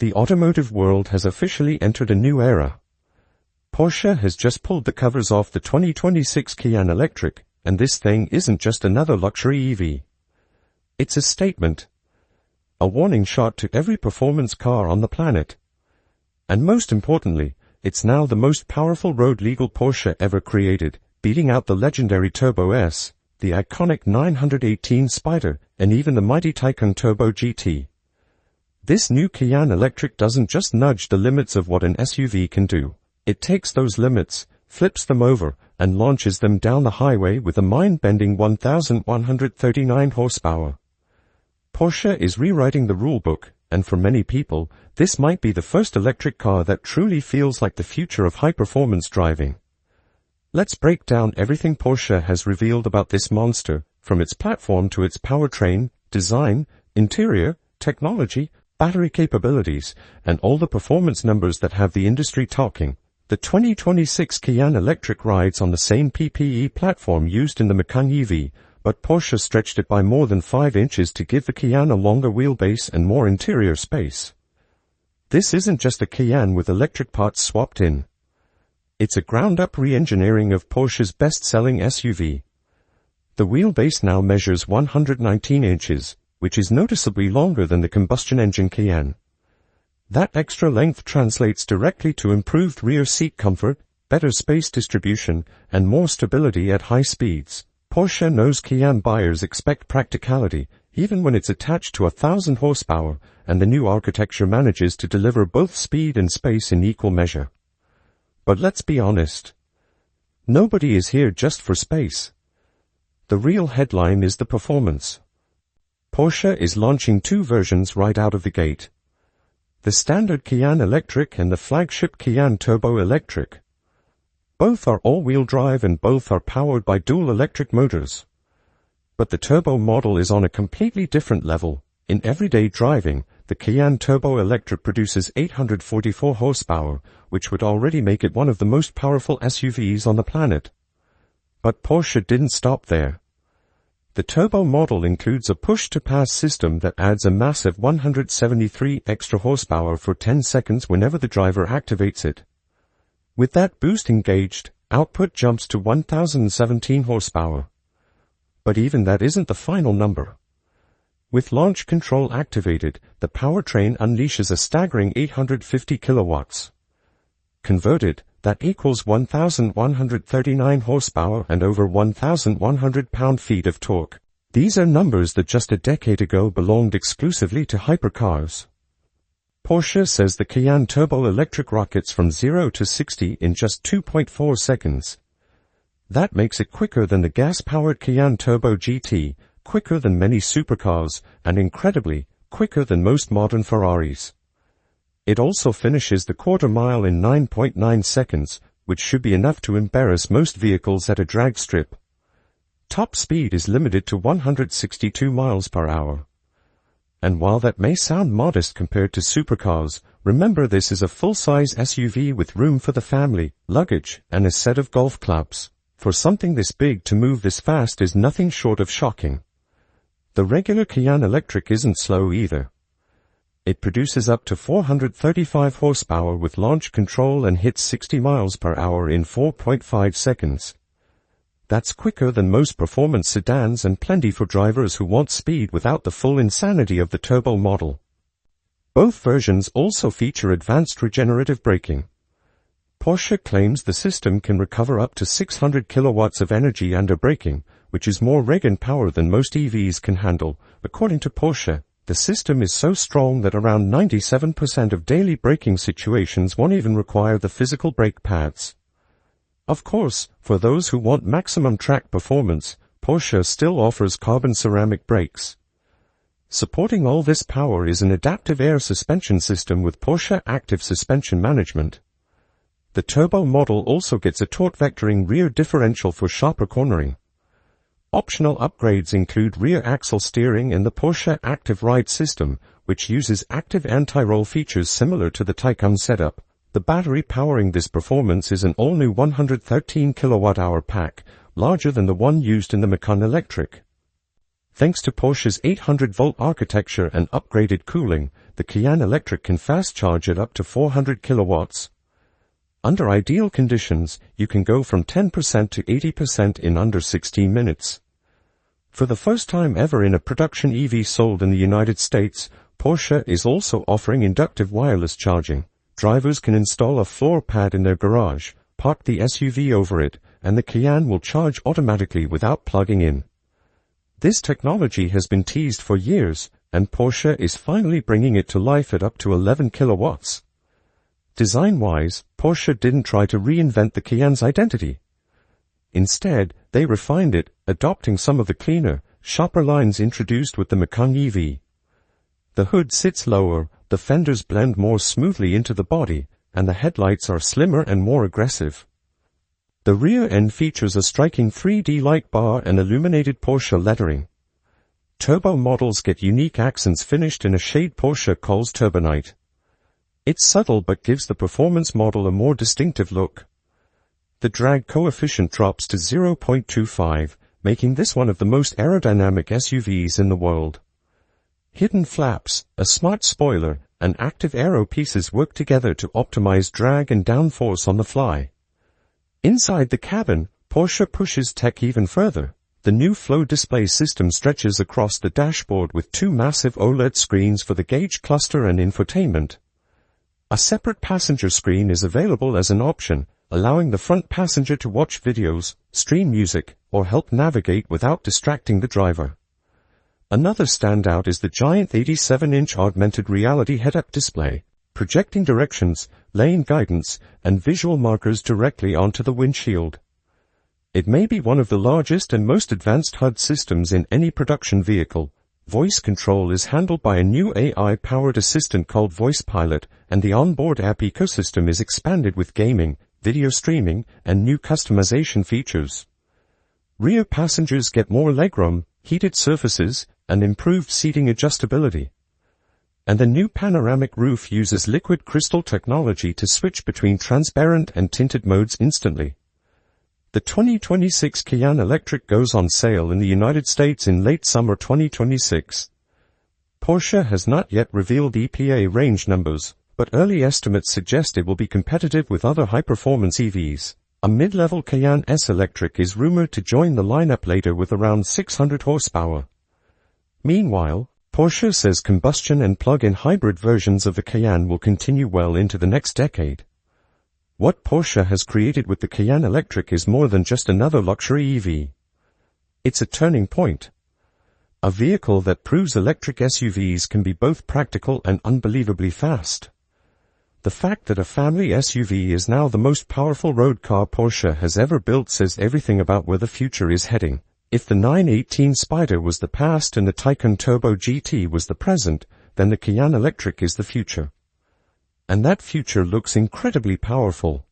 The automotive world has officially entered a new era. Porsche has just pulled the covers off the 2026 Cayenne Electric, and this thing isn't just another luxury EV. It's a statement. A warning shot to every performance car on the planet. And most importantly, it's now the most powerful road-legal Porsche ever created, beating out the legendary Turbo S, the iconic 918 Spyder, and even the mighty Taycan Turbo GT. This new Cayenne Electric doesn't just nudge the limits of what an SUV can do. It takes those limits, flips them over, and launches them down the highway with a mind-bending 1,139 horsepower. Porsche is rewriting the rulebook, and for many people, this might be the first electric car that truly feels like the future of high-performance driving. Let's break down everything Porsche has revealed about this monster, from its platform to its powertrain, design, interior, technology, battery capabilities, and all the performance numbers that have the industry talking. The 2026 Cayenne Electric rides on the same PPE platform used in the Macan EV, but Porsche stretched it by more than 5 inches to give the Cayenne a longer wheelbase and more interior space. This isn't just a Cayenne with electric parts swapped in. It's a ground-up re-engineering of Porsche's best-selling SUV. The wheelbase now measures 119 inches, which is noticeably longer than the combustion engine Cayenne. That extra length translates directly to improved rear seat comfort, better space distribution, and more stability at high speeds. Porsche knows Cayenne buyers expect practicality, even when it's attached to 1,000 horsepower, and the new architecture manages to deliver both speed and space in equal measure. But let's be honest. Nobody is here just for space. The real headline is the performance. Porsche is launching 2 versions right out of the gate. The standard Cayenne Electric and the flagship Cayenne Turbo Electric. Both are all-wheel drive and both are powered by dual electric motors. But the turbo model is on a completely different level. In everyday driving, the Cayenne Turbo Electric produces 844 horsepower, which would already make it one of the most powerful SUVs on the planet. But Porsche didn't stop there. The turbo model includes a push-to-pass system that adds a massive 173 extra horsepower for 10 seconds whenever the driver activates it. With that boost engaged, output jumps to 1,017 horsepower. But even that isn't the final number. With launch control activated, the powertrain unleashes a staggering 850 kilowatts. Converted, that equals 1,139 horsepower and over 1,100 pound-feet of torque. These are numbers that just a decade ago belonged exclusively to hypercars. Porsche says the Cayenne Turbo Electric rockets from 0 to 60 in just 2.4 seconds. That makes it quicker than the gas-powered Cayenne Turbo GT, quicker than many supercars, and incredibly, quicker than most modern Ferraris. It also finishes the quarter mile in 9.9 seconds, which should be enough to embarrass most vehicles at a drag strip. Top speed is limited to 162 miles per hour. And while that may sound modest compared to supercars, remember this is a full-size SUV with room for the family, luggage, and a set of golf clubs. For something this big to move this fast is nothing short of shocking. The regular Cayenne Electric isn't slow either. It produces up to 435 horsepower with launch control and hits 60 miles per hour in 4.5 seconds. That's quicker than most performance sedans and plenty for drivers who want speed without the full insanity of the turbo model. Both versions also feature advanced regenerative braking. Porsche claims the system can recover up to 600 kilowatts of energy under braking, which is more regen power than most EVs can handle. According to Porsche, the system is so strong that around 97% of daily braking situations won't even require the physical brake pads. Of course, for those who want maximum track performance, Porsche still offers carbon ceramic brakes. Supporting all this power is an adaptive air suspension system with Porsche Active Suspension Management. The turbo model also gets a torque vectoring rear differential for sharper cornering. Optional upgrades include rear axle steering and the Porsche Active Ride system, which uses active anti-roll features similar to the Taycan setup. The battery powering this performance is an all-new 113 kilowatt-hour pack, larger than the one used in the Macan Electric. Thanks to Porsche's 800-volt architecture and upgraded cooling, the Cayenne Electric can fast charge at up to 400 kilowatts. Under ideal conditions, you can go from 10% to 80% in under 16 minutes. For the first time ever in a production EV sold in the United States, Porsche is also offering inductive wireless charging. Drivers can install a floor pad in their garage, park the SUV over it, and the Cayenne will charge automatically without plugging in. This technology has been teased for years, and Porsche is finally bringing it to life at up to 11 kilowatts. Design-wise, Porsche didn't try to reinvent the Cayenne's identity. Instead, they refined it, adopting some of the cleaner, sharper lines introduced with the Macan EV. The hood sits lower, the fenders blend more smoothly into the body, and the headlights are slimmer and more aggressive. The rear end features a striking 3D light bar and illuminated Porsche lettering. Turbo models get unique accents finished in a shade Porsche calls Turbonite. It's subtle but gives the performance model a more distinctive look. The drag coefficient drops to 0.25, making this one of the most aerodynamic SUVs in the world. Hidden flaps, a smart spoiler, and active aero pieces work together to optimize drag and downforce on the fly. Inside the cabin, Porsche pushes tech even further. The new Flow display system stretches across the dashboard with two massive OLED screens for the gauge cluster and infotainment. A separate passenger screen is available as an option, allowing the front passenger to watch videos, stream music, or help navigate without distracting the driver. Another standout is the giant 87-inch augmented reality head-up display, projecting directions, lane guidance, and visual markers directly onto the windshield. It may be one of the largest and most advanced HUD systems in any production vehicle. Voice control is handled by a new AI-powered assistant called Voice Pilot, and the onboard app ecosystem is expanded with gaming, video streaming, and new customization features. Rear passengers get more legroom, heated surfaces, and improved seating adjustability. And the new panoramic roof uses liquid crystal technology to switch between transparent and tinted modes instantly. The 2026 Cayenne Electric goes on sale in the United States in late summer 2026. Porsche has not yet revealed EPA range numbers, but early estimates suggest it will be competitive with other high-performance EVs. A mid-level Cayenne S Electric is rumored to join the lineup later with around 600 horsepower. Meanwhile, Porsche says combustion and plug-in hybrid versions of the Cayenne will continue well into the next decade. What Porsche has created with the Cayenne Electric is more than just another luxury EV. It's a turning point. A vehicle that proves electric SUVs can be both practical and unbelievably fast. The fact that a family SUV is now the most powerful road car Porsche has ever built says everything about where the future is heading. If the 918 Spyder was the past and the Taycan Turbo GT was the present, then the Cayenne Electric is the future. And that future looks incredibly powerful.